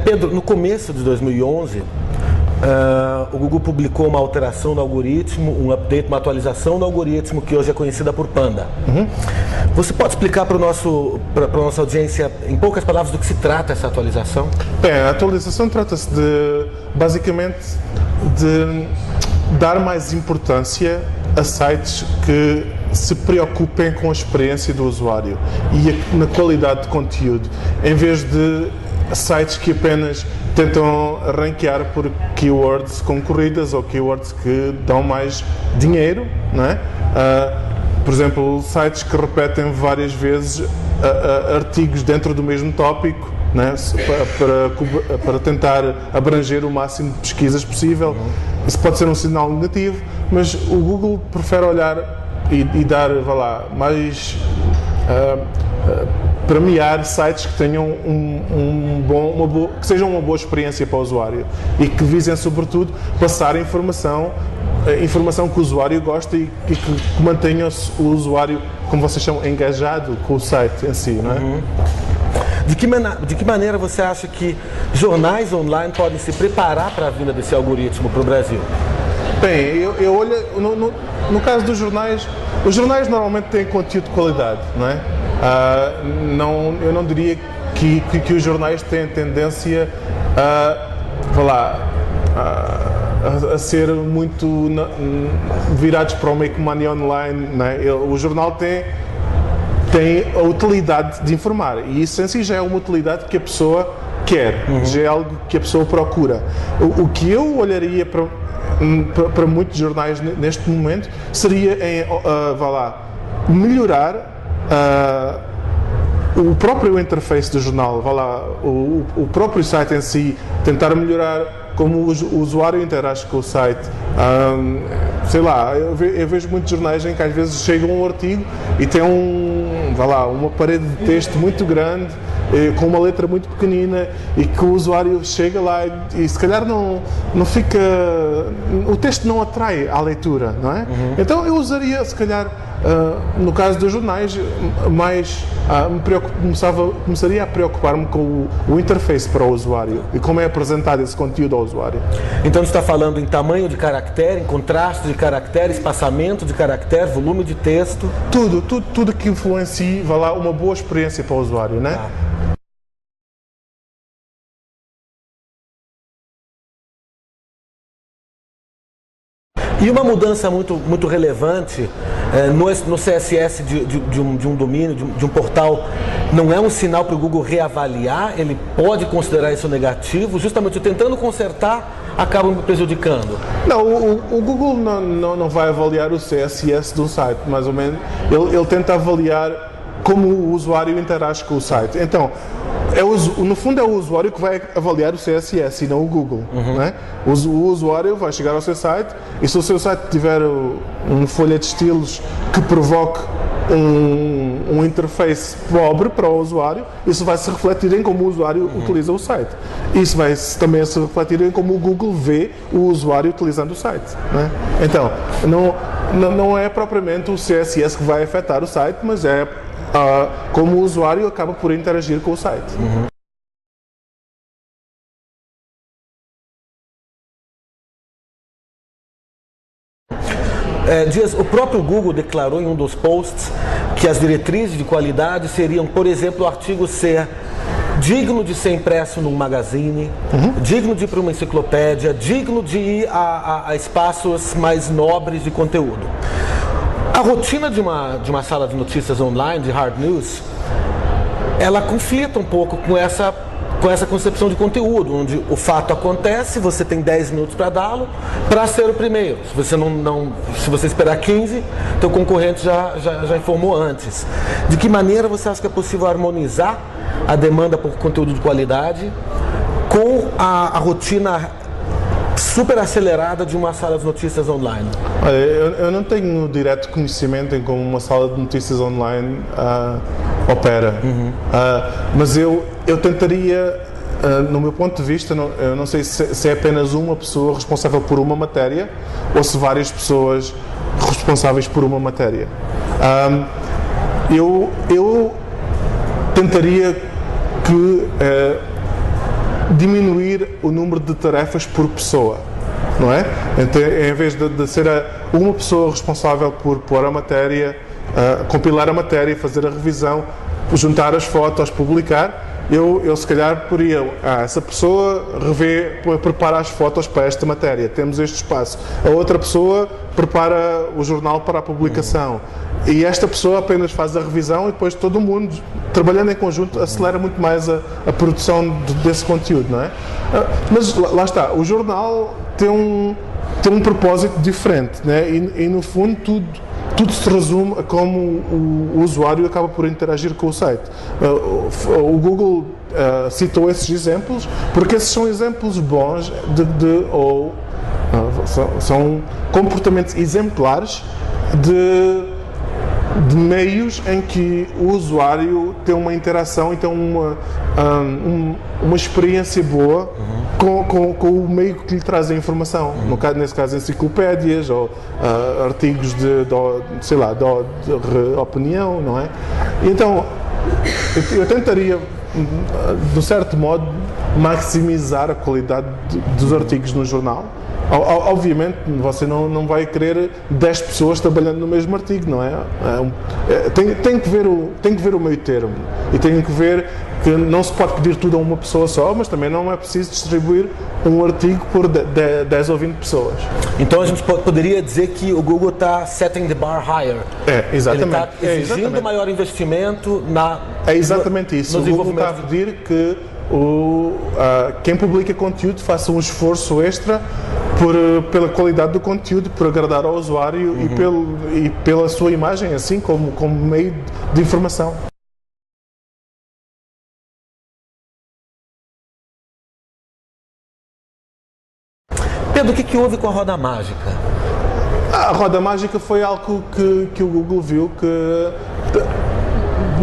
Pedro, no começo de 2011, o Google publicou uma alteração do algoritmo, um update, uma atualização do algoritmo que hoje é conhecida por Panda. Você pode explicar para a nossa audiência, em poucas palavras, do que se trata essa atualização? Bem, a atualização trata-se basicamente, de dar mais importância a sites que se preocupem com a experiência do usuário e na qualidade de conteúdo, em vez de sites que apenas tentam ranquear por keywords concorridas ou keywords que dão mais dinheiro, não é? Por exemplo, sites que repetem várias vezes artigos dentro do mesmo tópico, né? para tentar abranger o máximo de pesquisas possível. Isso pode ser um sinal negativo, mas o Google prefere olhar e dar, vá lá, mais premiar sites que tenham que sejam uma boa experiência para o usuário e que visem sobretudo passar informação que o usuário gosta e que mantenha o usuário, como vocês chamam, engajado com o site em si, não é? De que maneira você acha que jornais online podem se preparar para a vinda desse algoritmo para o Brasil? Bem, eu olho, no caso dos jornais, os jornais normalmente têm conteúdo de qualidade, não é? Eu não diria que os jornais têm tendência a ser muito virados para o make money online, não é? O jornal tem a utilidade de informar e isso em si já é uma utilidade que a pessoa quer, já é algo que a pessoa procura. O que eu olharia para muitos jornais neste momento seria melhorar o próprio interface do jornal, o próprio site em si, tentar melhorar como o usuário interage com o site. Sei lá, eu vejo muitos jornais em que às vezes chega um artigo e tem uma parede de texto muito grande, com uma letra muito pequenina, e que o usuário chega lá e se calhar não fica, o texto não atrai à leitura, não é? Então eu usaria, se calhar, no caso dos jornais, mais começaria a preocupar-me com o interface para o usuário e como é apresentado esse conteúdo ao usuário. Então você está falando em tamanho de caractere, em contraste de caractere, espaçamento de caractere, volume de texto? Tudo que influencie, uma boa experiência para o usuário, né? E uma mudança muito relevante no CSS de um domínio, de um portal, não é um sinal para o Google reavaliar? Ele pode considerar isso negativo? Justamente tentando consertar, acaba me prejudicando? Não, o Google não vai avaliar o CSS do site, mais ou menos. Ele tenta avaliar como o usuário interage com o site. Então, no fundo é o usuário que vai avaliar o CSS e não o Google, né? O usuário vai chegar ao seu site e se o seu site tiver uma folha de estilos que provoque um interface pobre para o usuário, isso vai se refletir em como o usuário utiliza o site. Isso vai também se refletir em como o Google vê o usuário utilizando o site, né? Então, não é propriamente o CSS que vai afetar o site, mas é como o usuário acaba por interagir com o site. Dias, o próprio Google declarou em um dos posts que as diretrizes de qualidade seriam, por exemplo, o artigo ser digno de ser impresso num magazine, digno de ir para uma enciclopédia, digno de ir a espaços mais nobres de conteúdo. A rotina de uma sala de notícias online, de hard news, ela conflita um pouco com essa concepção de conteúdo, onde o fato acontece, você tem 10 minutos para dá-lo, para ser o primeiro. Se você esperar 15, teu concorrente já informou antes. De que maneira você acha que é possível harmonizar a demanda por conteúdo de qualidade com a rotina super acelerada de uma sala de notícias online? Eu não tenho direto conhecimento em como uma sala de notícias online opera, mas eu tentaria, no meu ponto de vista, eu não sei se é apenas uma pessoa responsável por uma matéria ou se várias pessoas responsáveis por uma matéria. Eu tentaria que diminuir o número de tarefas por pessoa, não é? Então, em vez de ser uma pessoa responsável por pôr a matéria, compilar a matéria, fazer a revisão, juntar as fotos, publicar, eu se calhar poria, essa pessoa prepara as fotos para esta matéria, temos este espaço. A outra pessoa prepara o jornal para a publicação. E esta pessoa apenas faz a revisão e depois todo mundo, trabalhando em conjunto, acelera muito mais a produção desse conteúdo, não é? Mas lá está, o jornal tem um propósito diferente, né? E no fundo tudo se resume a como o usuário acaba por interagir com o site. O Google citou esses exemplos porque esses são exemplos bons são comportamentos exemplares de meios em que o usuário tem uma interação e tem uma experiência boa com o meio que lhe traz a informação. Nesse caso, enciclopédias ou artigos de opinião, não é? Então, eu tentaria, de certo modo, maximizar a qualidade dos artigos no jornal. Obviamente, você não vai querer 10 pessoas trabalhando no mesmo artigo, não é? Tem que ver o meio termo e tem que ver que não se pode pedir tudo a uma pessoa só, mas também não é preciso distribuir um artigo por 10 ou 20 pessoas. Então a gente poderia dizer que o Google está setting the bar higher. Exatamente. Ele está exigindo maior investimento É exatamente isso. O Google está a pedir que quem publica conteúdo faça um esforço extra pela qualidade do conteúdo, por agradar ao usuário e pela sua imagem, assim como meio de informação. Pedro, o que houve com a roda mágica? A roda mágica foi algo que o Google viu que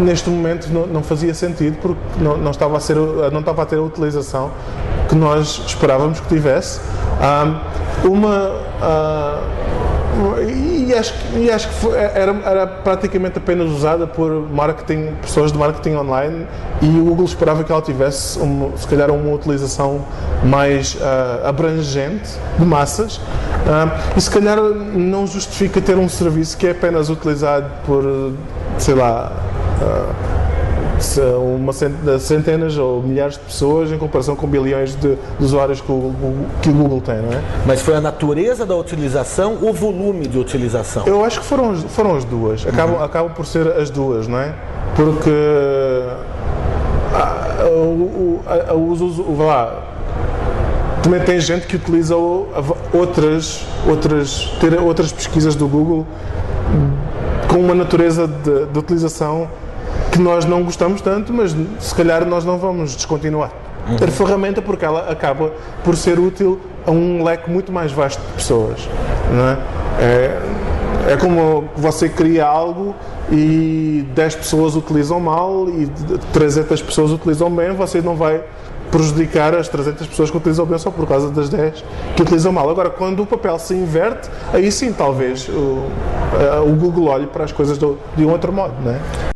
neste momento não fazia sentido, porque não estava a ter a utilização que nós esperávamos que tivesse. E acho que era praticamente apenas usada por pessoas de marketing online, e o Google esperava que ela tivesse se calhar uma utilização mais abrangente, de massas, e se calhar não justifica ter um serviço que é apenas utilizado por, sei lá, centenas ou milhares de pessoas em comparação com bilhões de usuários que o Google tem, não é? Mas foi a natureza da utilização ou o volume de utilização? Eu acho que foram as duas. Acabam por ser as duas, não é? Porque também tem gente que utiliza outras pesquisas do Google com uma natureza de utilização que nós não gostamos tanto, mas se calhar nós não vamos descontinuar a ferramenta, porque ela acaba por ser útil a um leque muito mais vasto de pessoas, não é? É como você cria algo e 10 pessoas utilizam mal e 300 pessoas utilizam bem, você não vai prejudicar as 300 pessoas que utilizam bem só por causa das 10 que utilizam mal. Agora, quando o papel se inverte, aí sim talvez o Google olhe para as coisas de um outro modo, não é?